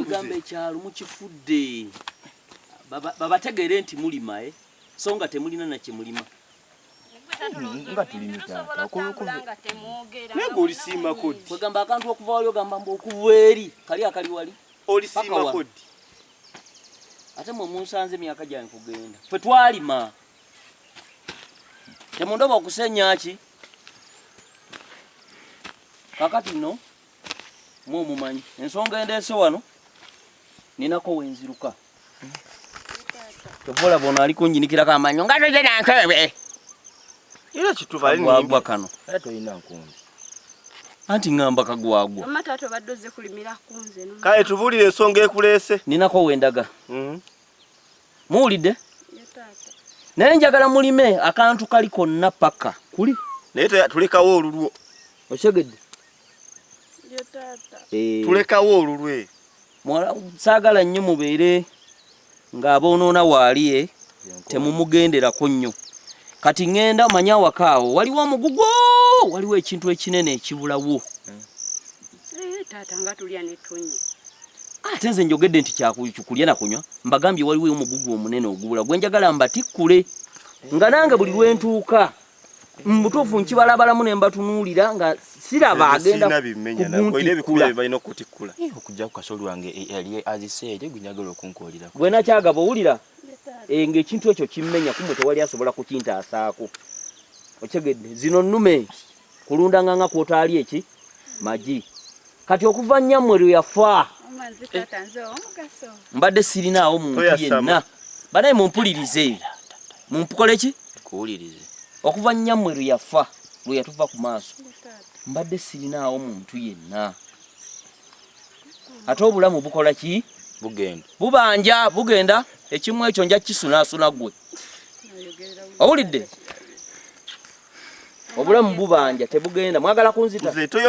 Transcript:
gamba Ekyaalo Mukifudde. Babategeere nti mulima so nga temulina na kimulima. Nga tulimi taata. Nega olisiima kodi. Kwegamba akantu okuva wali ogamba mbu okuva eri kali akali wali. Olisiima kodi. Ate mwe munsanze emyaka gyange kugenda. Ffe twalima. Temundoba okusenya ki? Kakati no mwe mumanyi. Ensonga endeese wano ninako wenziruka. Tovola bona ali kunjinikira kamanyo ngato je nankebe. Era kituvali nimba kano. Tato ina nkunzi. Anti ngamba kagwagwa. Mama tato baddoze kulimira kunze no. Kale tubulire ensonga ekulese. Ninako wendaga. Muwulidde? Ya tata. Naye njagala mulime akantu kali konna paka. Kuli? Naye tulekawo olulwo. Okyegedde? Ya tata. Tulekawo olulwe. Mwala saagala nnyo mubeere nga aboonoona waali temumugenderako nnyo. Kati ngenda manya wakaawo waliwo omugugo waliwo ekintu ekinene ekibulawo. Tata nga tulya ne tunywa. Ate nze njogedde nti kyakulya na kunywa mbagambye waliwo omugugo omunene ogubula gwe njagala mbatikkule nga nange buli lwentuuka mbutuufu nkibalabalamu ne mbatunuulira nga siraba agenda okutikkula. Okujja ku kasoli wange yali aziseere gunyagala okunkoolera. Gwe nakyagaba owulira ng'ekintu ekyo kimmenya kumwe tewali asobola kukintaasaako. Okyegedde zino nnume kulunda nganga kw'otaali eki magi. Kati okuva nnyammwe lwe yafa mbadde sirinaawo muntu yenna. Banaye mumpulirize. Mumpukole ki? Kuwulirize. Okuva nnyammwe lwe yafa lwe yatuva ku maaso mbadde sirinaawo muntu yenna. Ate obulamu bukola ki? Bugenda. Bubanja bugenda ekimu ekyo nja kisunaasuna ggwe. Owulidde? Obulamu bubanja tebugenda. Mwagala kunzita?